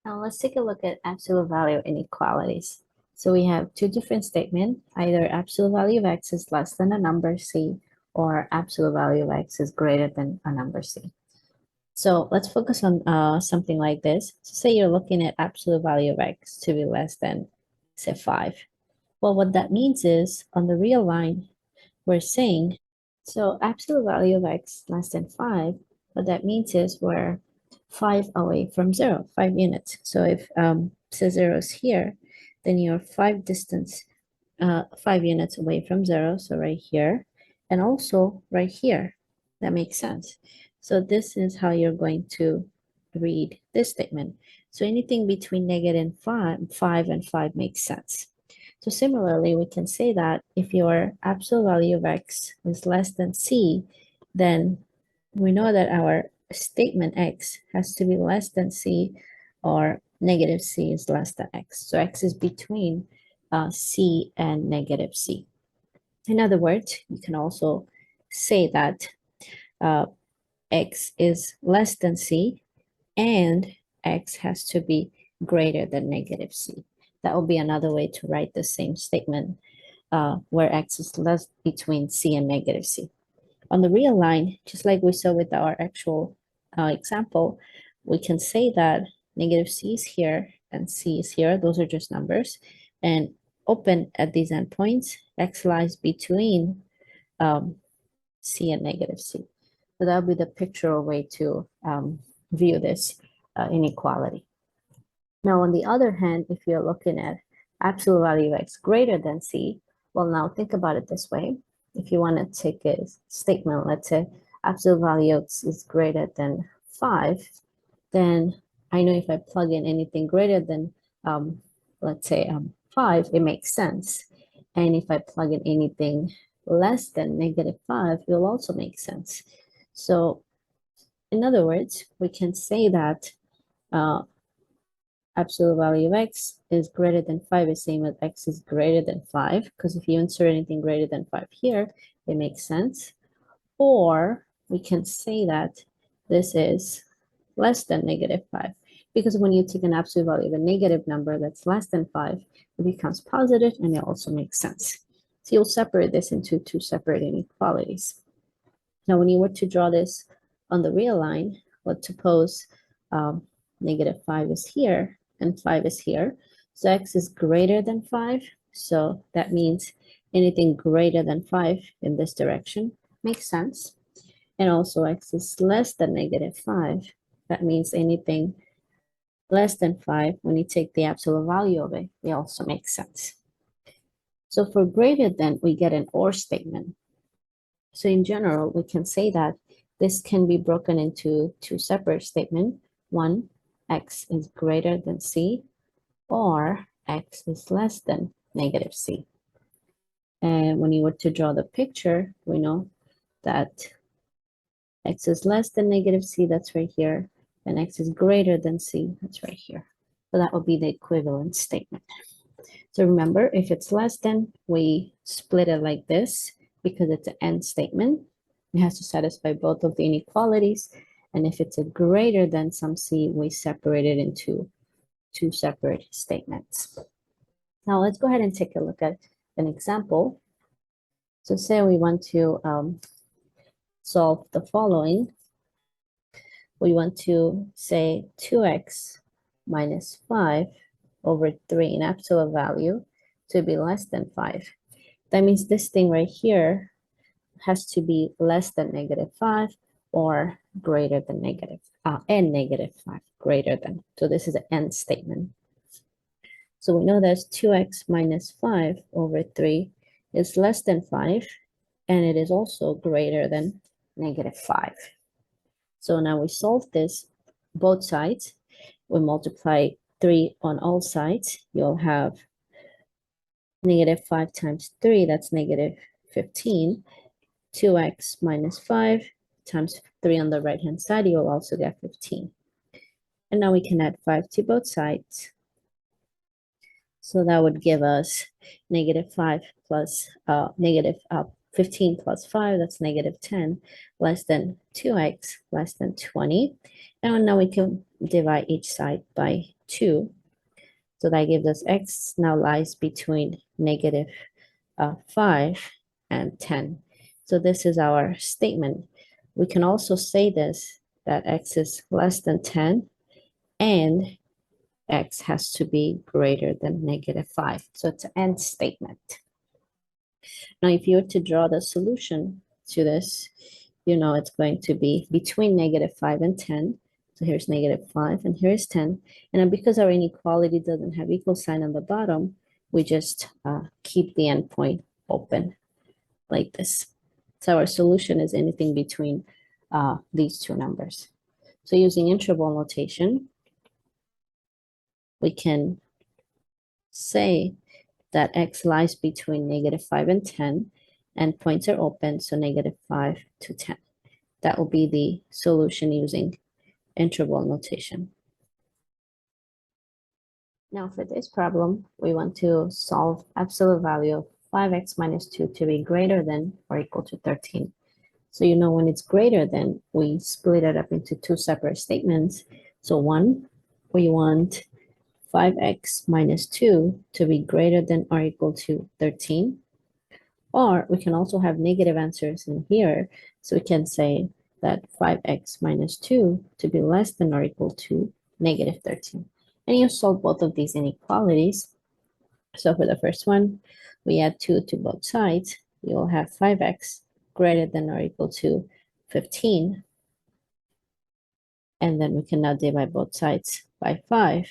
Now let's take a look at absolute value inequalities. So we have two different statements, either absolute value of x is less than a number c, or absolute value of x is greater than a number c. So let's focus on something like this. So say you're looking at absolute value of x to be less than, say, 5. Well, what that means is, on the real line, we're saying, so absolute value of x less than 5, what that means is we're 5 away from 0, 5 units. So if say 0 is here, then you're 5 units away from 0, so right here, and also right here. That makes sense. So this is how you're going to read this statement. So anything between negative 5 and 5 makes sense. So similarly, we can say that if your absolute value of x is less than c, then we know that our statement x has to be less than c, or negative c is less than x. So x is between c and negative c. In other words, you can also say that x is less than c and x has to be greater than negative c. That will be another way to write the same statement where x is less between c and negative c. On the real line, just like we saw with our actual example, we can say that negative c is here and c is here. Those are just numbers. And open at these endpoints, x lies between c and negative c. So that would be the pictorial way to view this inequality. Now, on the other hand, if you're looking at absolute value of x greater than c, well, now think about it this way. If you want to take a statement, let's say absolute value of x is greater than 5, then I know if I plug in anything greater than, let's say, 5, it makes sense. And if I plug in anything less than negative 5, it will also make sense. So, in other words, we can say that absolute value of x is greater than 5 is same as x is greater than 5, because if you insert anything greater than 5 here, it makes sense. Or we can say that this is less than negative 5, because when you take an absolute value of a negative number that's less than 5, it becomes positive and it also makes sense. So you'll separate this into two separate inequalities. Now, when you were to draw this on the real line, let's suppose negative 5 is here and 5 is here. So x is greater than 5. So that means anything greater than 5 in this direction makes sense. And also x is less than negative 5. That means anything less than 5, when you take the absolute value of it, it also makes sense. So for greater than, we get an or statement. So in general, we can say that this can be broken into two separate statements. One, x is greater than c, or x is less than negative c. And when you were to draw the picture, we know that x is less than negative c, that's right here, and x is greater than c, that's right here. So that would be the equivalent statement. So remember, if it's less than, we split it like this because it's an and statement. It has to satisfy both of the inequalities. And if it's a greater than some c, we separate it into two separate statements. Now let's go ahead and take a look at an example. So say we want to solve the following. We want to say 2x minus 5 over 3 in absolute value to be less than 5. That means this thing right here has to be less than negative 5 or greater than negative, and negative 5, greater than. So this is an and statement. So we know that 2x minus 5 over 3 is less than 5, and it is also greater than negative 5. So now we solve this both sides. We multiply 3 on all sides. You'll have negative 5 times 3, that's negative 15. 2x minus 5 times 3 on the right-hand side, you'll also get 15. And now we can add 5 to both sides. So that would give us negative 5 plus negative 15 plus 5, that's negative 10, less than 2x, less than 20. And now we can divide each side by 2. So that gives us x now lies between negative 5 and 10. So this is our statement. We can also say this, that x is less than 10 and x has to be greater than negative 5. So it's an and statement. Now, if you were to draw the solution to this, you know it's going to be between negative 5 and 10. So here's negative 5 and here's 10. And then because our inequality doesn't have equal sign on the bottom, we just keep the endpoint open like this. So our solution is anything between these two numbers. So using interval notation, we can say that x lies between negative 5 and 10, and points are open, so negative 5 to 10. That will be the solution using interval notation. Now for this problem, we want to solve absolute value of 5x minus 2 to be greater than or equal to 13. So you know when it's greater than, we split it up into two separate statements. So one, we want 5x minus 2 to be greater than or equal to 13. Or we can also have negative answers in here. So we can say that 5x minus 2 to be less than or equal to negative 13. And you solve both of these inequalities. So for the first one, we add 2 to both sides. You'll have 5x greater than or equal to 15. And then we can now divide both sides by 5.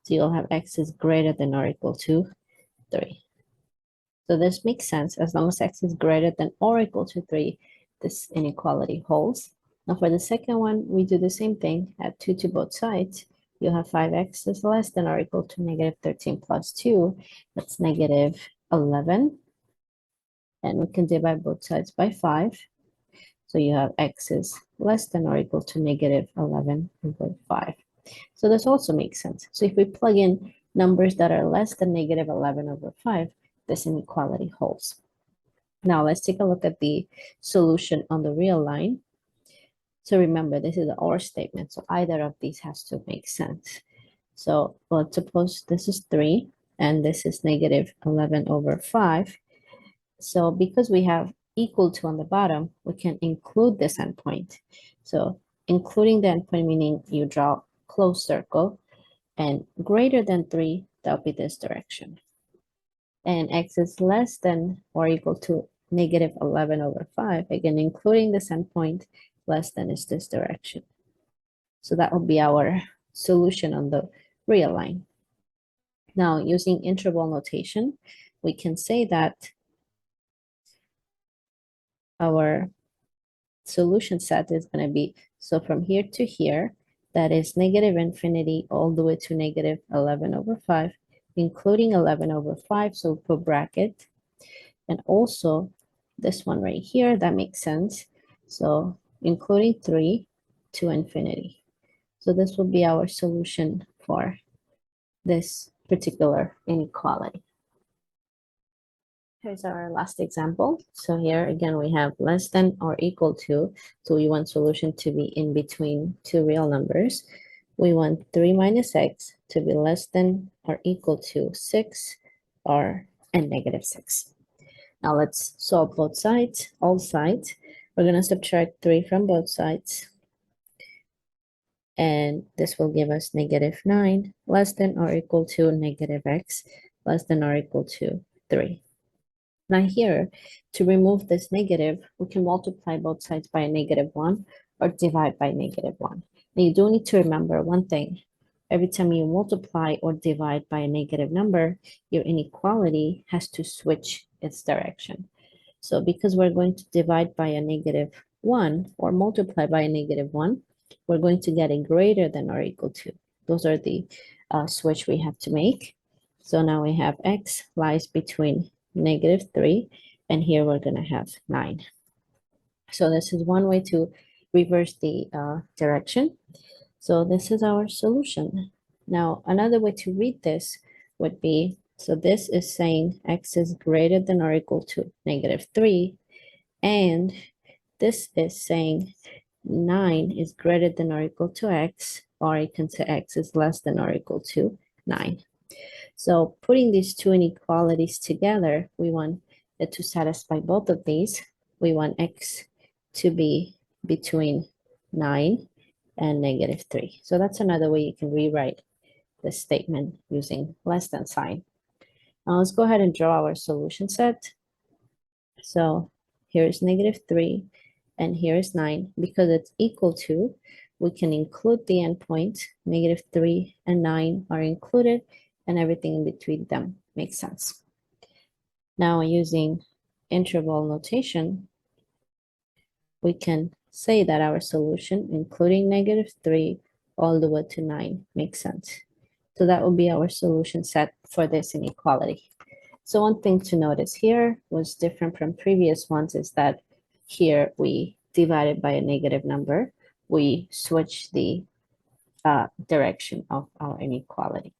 So you'll have x is greater than or equal to 3. So this makes sense. As long as x is greater than or equal to 3, this inequality holds. Now for the second one, we do the same thing. Add 2 to both sides. You'll have 5x is less than or equal to negative 13 plus 2. That's negative 11. And we can divide both sides by 5. So you have x is less than or equal to negative 11 over 5. So this also makes sense. So if we plug in numbers that are less than negative 11 over 5, this inequality holds. Now let's take a look at the solution on the real line. So remember, this is an or statement, so either of these has to make sense. So let's suppose this is 3 and this is negative 11 over 5. So because we have equal to on the bottom, we can include this endpoint. So including the endpoint meaning you draw closed circle, and greater than 3, that'll be this direction. And x is less than or equal to negative 11 over 5. Again, including this endpoint, less than is this direction. So that will be our solution on the real line. Now, using interval notation, we can say that our solution set is going to be, so from here to here, that is negative infinity all the way to negative 11 over 5, including 11 over 5, so put bracket. And also this one right here, that makes sense. So including 3 to infinity. So this will be our solution for this particular inequality. Here's our last example. So here again, we have less than or equal to. So we want solution to be in between two real numbers. We want 3 minus x to be less than or equal to 6 and negative 6. Now let's solve both sides, all sides. We're going to subtract 3 from both sides. And this will give us negative 9 less than or equal to negative x less than or equal to 3. Now here, to remove this negative, we can multiply both sides by a negative 1 or divide by negative 1. Now you do need to remember one thing. Every time you multiply or divide by a negative number, your inequality has to switch its direction. So because we're going to divide by a negative 1 or multiply by a negative 1, we're going to get a greater than or equal to. Those are the switch we have to make. So now we have x lies between negative 3, and here we're going to have 9. So this is one way to reverse the direction. So this is our solution. Now, another way to read this would be, so this is saying x is greater than or equal to negative 3, and this is saying 9 is greater than or equal to x, or you can say x is less than or equal to 9. So putting these two inequalities together, we want it to satisfy both of these. We want x to be between 9 and -3. So that's another way you can rewrite the statement using less than sign. Now let's go ahead and draw our solution set. So here's -3 and here's 9. Because it's equal to, we can include the endpoint. -3 and 9 are included, and everything in between them makes sense. Now using interval notation, we can say that our solution, including -3 all the way to 9, makes sense. So that would be our solution set for this inequality. So one thing to notice here was different from previous ones is that here we divided by a negative number. We switch the direction of our inequality.